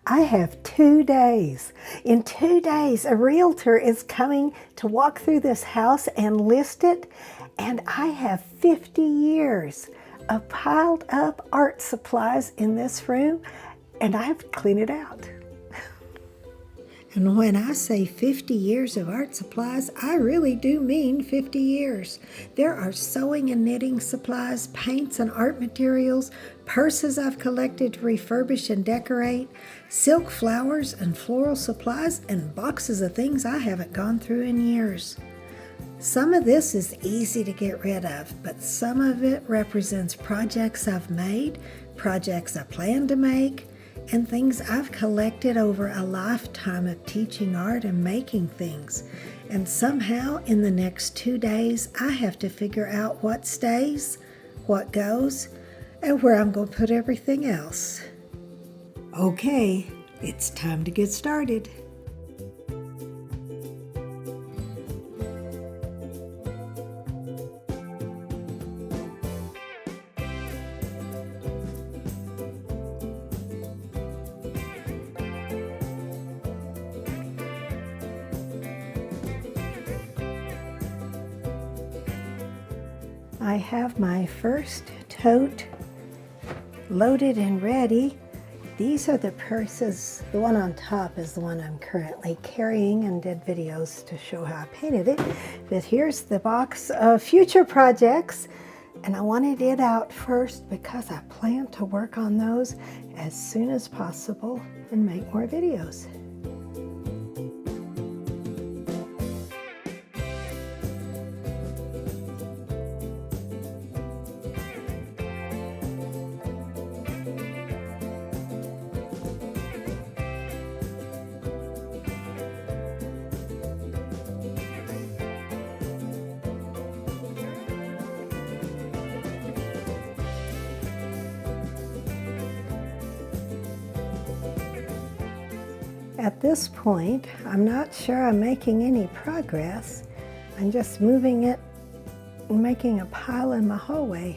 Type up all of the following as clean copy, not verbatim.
I have 2 days. In 2 days, a realtor is coming to walk through this house and list it, and I have 50 years of piled up art supplies in this room, and I have to clean it out. And when I say 50 years of art supplies, I really do mean 50 years. There are sewing and knitting supplies, paints and art materials, purses I've collected to refurbish and decorate, silk flowers and floral supplies, and boxes of things I haven't gone through in years. Some of this is easy to get rid of, but some of it represents projects I've made, projects I plan to make, and things I've collected over a lifetime of teaching art and making things. And somehow in the next 2 days, I have to figure out what stays, what goes, and where I'm going to put everything else. Okay, it's time to get started. I have my first tote loaded and ready. These are the purses. The one on top is the one I'm currently carrying and did videos to show how I painted it. But here's the box of future projects, and I wanted it out first because I plan to work on those as soon as possible and make more videos. At this point, I'm not sure I'm making any progress. I'm just moving it and making a pile in my hallway,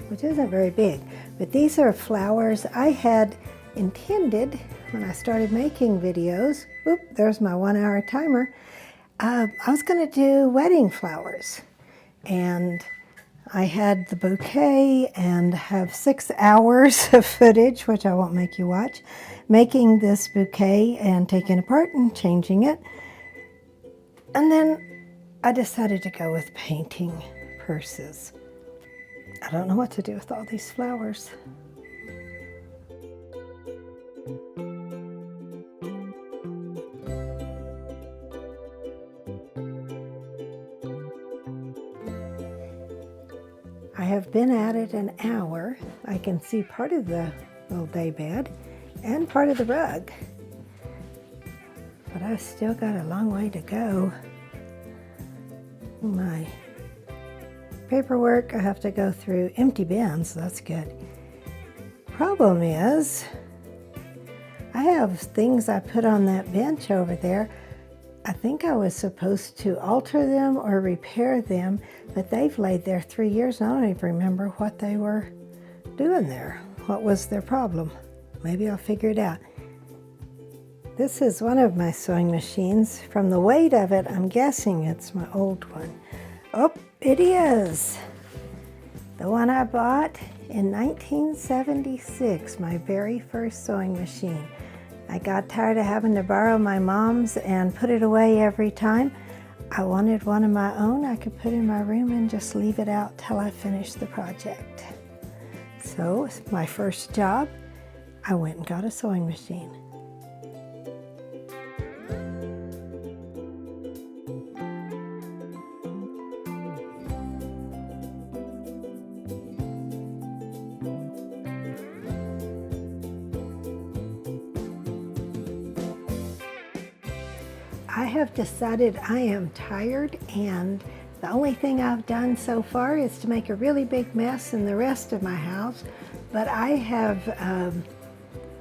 which isn't very big. But these are flowers I had intended when I started making videos. Oop, there's my 1 hour timer. I was going to do wedding flowers. And I had the bouquet and have 6 hours of footage, which I won't make you watch, making this bouquet and taking it apart and changing it. And then I decided to go with painting purses. I don't know what to do with all these flowers. I have been at it an hour. I can see part of the little day bed and part of the rug. But I've still got a long way to go. My paperwork, I have to go through empty bins, so that's good. Problem is, I have things I put on that bench over there. I think I was supposed to alter them or repair them, but they've laid there 3 years and I don't even remember what they were doing there. What was their problem? Maybe I'll figure it out. This is one of my sewing machines. From the weight of it, I'm guessing it's my old one. Oh, it is. The one I bought in 1976, my very first sewing machine. I got tired of having to borrow my mom's and put it away every time. I wanted one of my own I could put in my room and just leave it out till I finished the project. So, my first job, I went and got a sewing machine. I have decided I am tired, and the only thing I've done so far is to make a really big mess in the rest of my house, but I have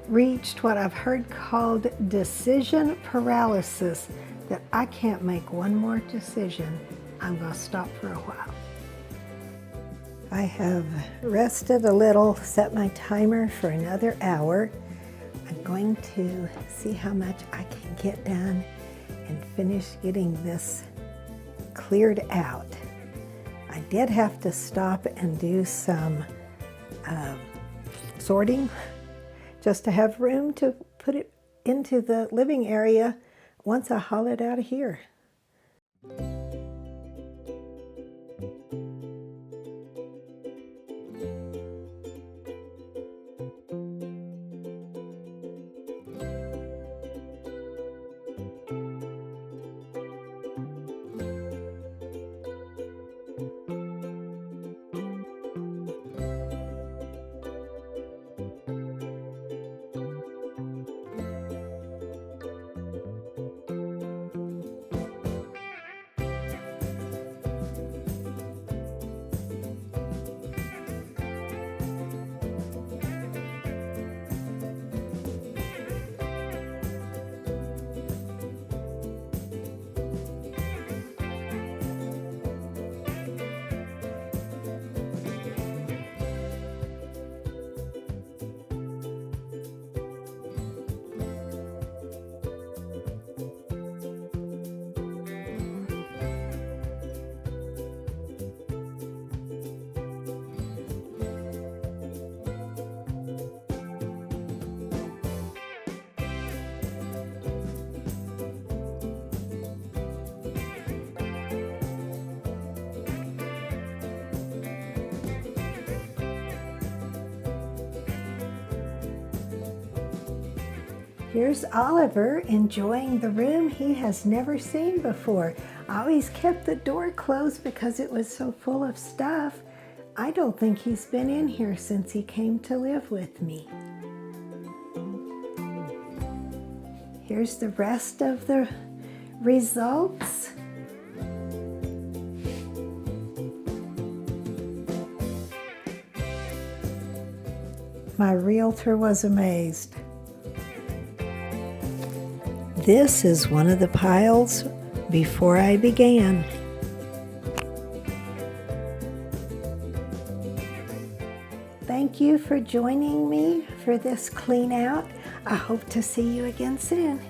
reached what I've heard called decision paralysis, that I can't make one more decision. I'm going to stop for a while. I have rested a little, set my timer for another hour. I'm going to see how much I can get done and finish getting this cleared out. I did have to stop and do some sorting just to have room to put it into the living area once I haul it out of here. Here's Oliver enjoying the room he has never seen before. I always kept the door closed because it was so full of stuff. I don't think he's been in here since he came to live with me. Here's the rest of the results. My realtor was amazed. This is one of the piles before I began. Thank you for joining me for this clean out. I hope to see you again soon.